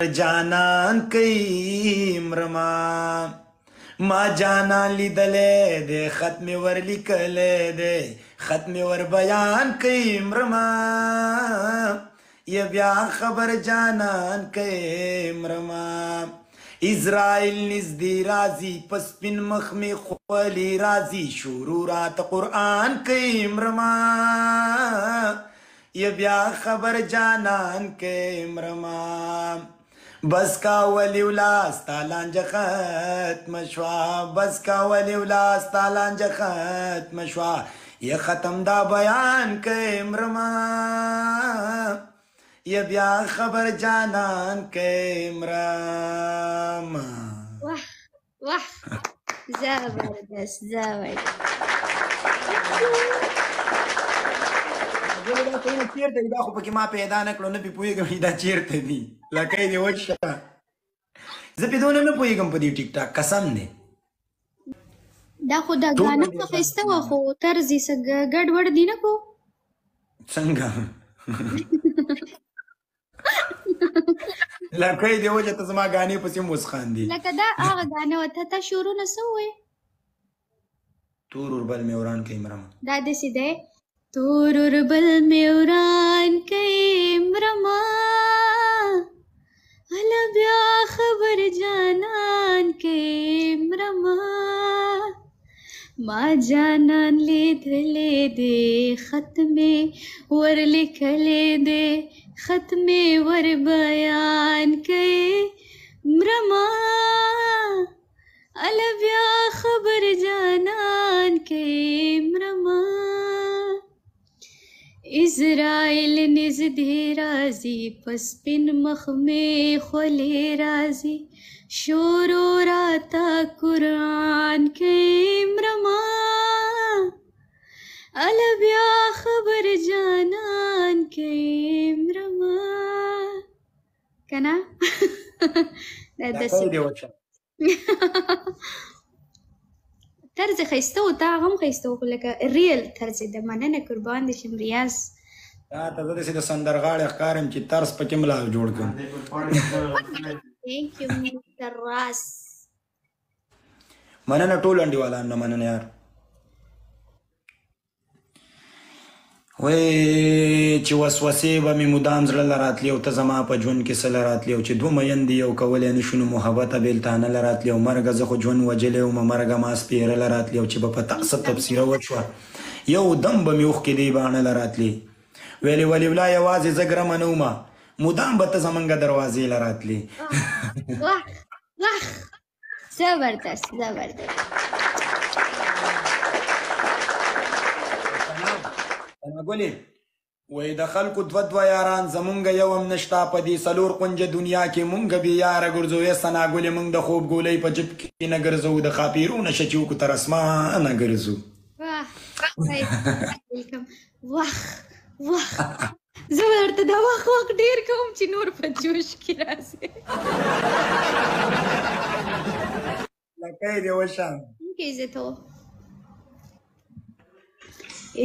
جانان کئی مرما ما جانان لیدلے دے ختم ور لکلے دے ختم ور بیان کئی مرما یہ بیا خبر جانان کئی مرما اسرائیل نزدی رازی پس پن مخ میں خولی رازی شورورات قرآن کئی مرما یہ بیا خبر جانان کئی مرما بس کا ولی ولاس تالانجا ختم شوا بس کا ولی ولاس تالانجا ختم شوا یہ ختم دا بیان کے مرما یہ بیا خبر جانان کے مرما واه واه زبردست زبردست دا چیرته دی دا خو پکې ما پیدا نه کړو نه پې پوهېږم دا چیرته دي لکۍ دې وچ شه زه پې دونه نه پوهېږم په دې ټیک ټاک قسم دی دا خو دا ګانا خو ښایسته وه خو طرز یې څه ګډوډ دي نه کو څنګه لکۍ دې وچه ته زما ګانې پسې مسخان دي لکه دا هغه ګانا وه ته شورونه څه ووایې تور اوربل مې وران کوي مرمه دا داسې دی تور اوربل مې وران کوي مرمه هله بیا خبر جانان کوي مرمه ما جانان لیدلی دی خط مې ور لیکلی دی خط مې ور بیان کوي مرمه هله بیا خبر جانان کوي مرمه اسرائیل نزدې راځي پس پن مخ مې خولې راځي شورو راته قرآن کوي مرما هله بیا خبر جانان کوي مرما که نه دا داسې طرز ښایسته و تا هغه هم ښایسته و خو لکه ریل طرز د مننه قربان دي شم ریاض تا ته زه داسې د سندرغاړی ښکارم چې طرز پکې ملا جوړ کړم ثانک یو مستر راس مننه ټولو انډیوالانو نه مننه یار وای چې وسوسې به مې مدام زړه له راتلې او ته زما په ژوند کې څه له راتلې او چې دوه میندې یو کولی نه شو نو محبته بېلتانه له راتلې او مرګه زه خو ژوند وجلی ومه مرګه ما سپېره له راتلې او چې به په تا څه تبصیره وشوه یو دم به مې اوښکې دې باڼه له راتلې ویلې ولې ولا یوازې زه ګرمه نه ومه مدام به ته زمونږ دروازې له راتلې واه واه زبردست زبردست ګلې وای د خلکو دوه یاران زمونږ یو هم نشته په دې څلور قنجه دنیا کې مونږ بې یاره ګرځو یې ثنا ګلې مونږ د خوب ګولۍ په جب کې نه ګرځو د خاپیرو نشه چې وکړو تر اسمانه ګرځو واه واه زه به درته دا وخت ډېر کوم چې نور په جوش کې راسې لکۍ دې وشه کې زه تو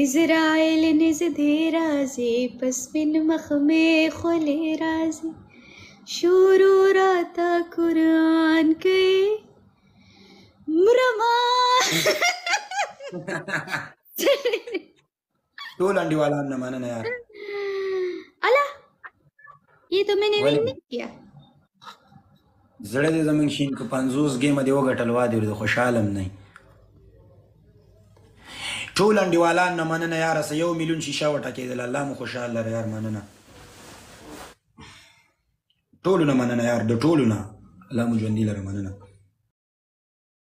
اسرائیل نزدې راځي پس من مخ مې خولې راځي شورو راته قرآن کوي مرما ټول انډیوالان نه مننه یار الا یہ تو میں نے ون نہیں کیا زړه دې زمونږ شین که 50 ګیمه دې وګټل وا دې د خوشحاله هم نه ټول انډیوالان نه مننه یاره څه 1 میلیون شیشه وټکېدل الله مو خوشحال لره یار مننه ټولو نه مننه یار د ټولو نه الله مو ژوندي لره مننه